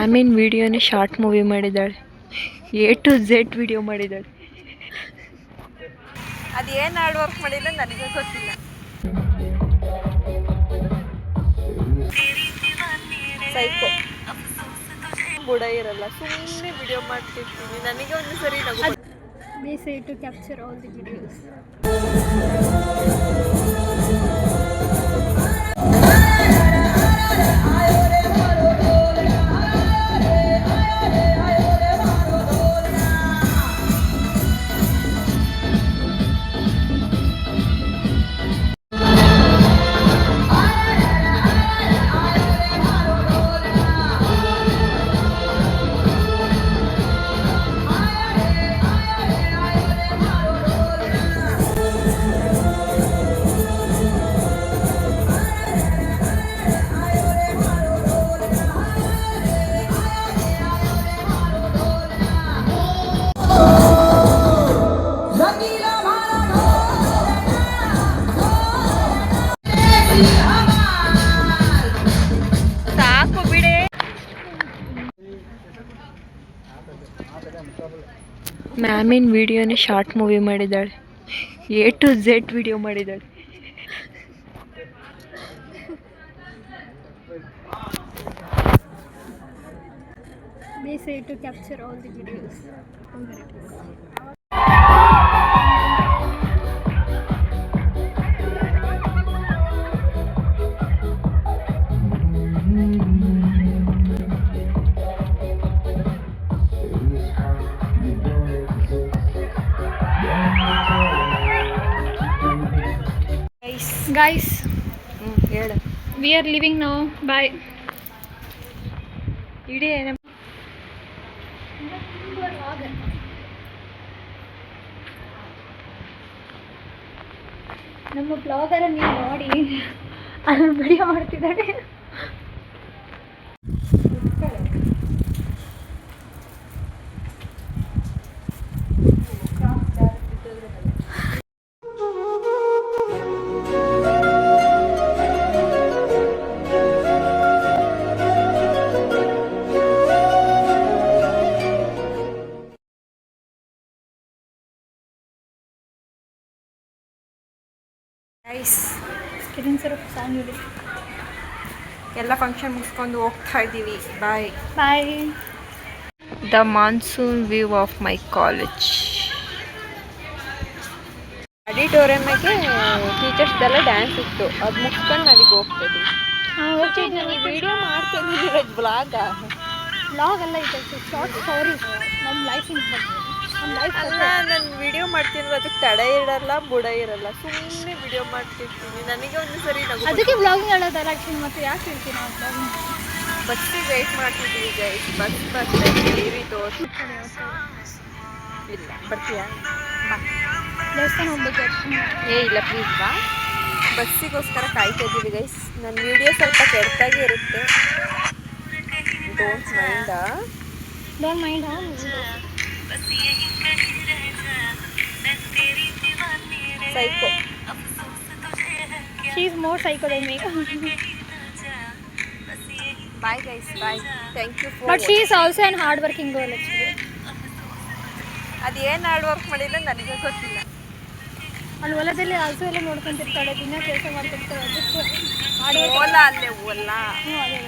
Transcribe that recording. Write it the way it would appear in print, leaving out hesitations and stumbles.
ಮ್ಯಾಮಿನ ವಿಡಿಯೋನೇ short movie ಮಾಡಿದ್ದಾಳೆ. A to Z video ಮಾಡಿದ್ದಾಳೆ. ಅದೇನು ಹಾರ್ಡ್ ವರ್ಕ್ ಮಾಡಿಲ್ಲ ನನಗೆ ಗೊತ್ತಿಲ್ಲ. ಸೈಕೋ ಬುಡ ಇರಲ್ಲ, ಸುಮ್ಮನೆ ವಿಡಿಯೋ ಮಾಡ್ತಿರ್ತೀನಿ. ನನಗೆ ಒಂದು ಸರಿ ನಗು. They say to capture all the videos. ಸಾಕು ಬಿಡೆ. ಮ್ಯಾಮಿನ ವಿಡಿಯೋನೇ ಶಾರ್ಟ್ ಮೂವಿ ಮಾಡಿದ್ದಾಳೆ. A to Z ವಿಡಿಯೋ ಮಾಡಿದ್ದಾಳೆ. They say to capture all the videos. Guys, ಹೇಳು. we are leaving now. Bye. ಇಡೀ ನಮ್ಮ ಬ್ಲಾಗರ ನೀವು ನೋಡಿ ಅಲ್ಲಿ ವಿಡಿಯೋ ಮಾಡ್ತಿದ್ದಾಳೆ. ಗೈಸ್, ಕಿರಣ್ ಸರ್ ಸಾಂಗ್ ಹೇಳಿ. ಎಲ್ಲ ಫಂಕ್ಷನ್ ಮುಗಿಸ್ಕೊಂಡು ಹೋಗ್ತಾ ಇದ್ದೀವಿ. Bye bye. The monsoon view of my college. ಆಡಿಟೋರಿಯಮ್ಗೆ ಟೀಚರ್ಸ್ದೆಲ್ಲ ಡ್ಯಾನ್ಸ್ ಇತ್ತು, ಅದು ಮುಗಿಸ್ಕೊಂಡು ಅಲ್ಲಿಗೆ ಹೋಗ್ತಿದ್ವಿ. ಹೋಗ್ತಿದ್ದೀನಿ. ವಿಡಿಯೋ ಮಾಡ್ತಿದ್ದೀನಿ. ಬ್ಲಾಗ ಬ್ಲಾಗ್ ಎಲ್ಲ ಇದೆ, ಶಾರ್ಟ್ ಸ್ಟೋರೀಸ್ ನಮ್ಮ ಲೈಫಿನ ಬಗ್ಗೆ. ನಮ್ಮ ಲೈಫ್ ಅಲ್ಲ, ನಾನು ವಿಡಿಯೋ ಮಾಡ್ತಿದ್ರು ಅದಕ್ಕೆ ತಡೆ ಇರಲ್ಲ, ಬುಡ ಇರಲ್ಲ, ಸುಮ್ಮನೆ ವಿಡಿಯೋ ಮಾಡ್ತಿರ್ತೀನಿ. ನನಗೆ ಒಂದು ಸರಿ ನಗು. ಅದಕ್ಕೆ ಬ್ಲಾಗಿಂಗ್ ಹೇಳೋದಲ್ಲ ಆ್ಯಕ್ಚುಲಿ. ಮತ್ತೆ ಯಾಕೆ ಹೇಳ್ತೀನಿ ನಾವು ಬ್ಲಾಗಿಂಗ್? ಬಸ್ಸಿಗೆ ವೆಯ್ಟ್ ಮಾಡ್ತಿದ್ವಿ ಗೈಸ್. ಬಸ್ ತೋರಿಸಿ. ಇಲ್ಲ ಬರ್ತೀಯಾ? ಬಾ. ದೇವಸ್ಥಾನ ಹೋಗ್ಬೇಕು. ಇಲ್ಲ ಪ್ಲೀಸ್ ಬಾ. ಬಸ್ಸಿಗೋಸ್ಕರ ಕಾಯ್ತಾ ಇದ್ದೀವಿ ಗೈಸ್. ನನ್ನ ವಿಡಿಯೋ ಸ್ವಲ್ಪ ಕೆಟ್ಟಾಗಿ ಇರುತ್ತೆ, don't mind. Psycho. She is more psycho than me. Bye guys, bye. Thank you for. But she is also an hard working girl actually. ಅದೇನು ಹಾರ್ಡ್ ವರ್ಕ್ ಮಾಡಿಲ್ಲ ನನಗೆ ಗೊತ್ತಿಲ್ಲ. ಅಲ್ಲಿ ಹೊಲದಲ್ಲಿ ಹಸು ಎಲ್ಲ ನೋಡ್ಕೊಂತಿರ್ತಾಳೆ, ದಿನ ಕೆಲಸ ಮಾಡ್ತಿರ್ತಾಳೆ. ಅದಕ್ಕೆ ಓಲ ಅಲ್ಲೇ ಓಲ. ಅದೇ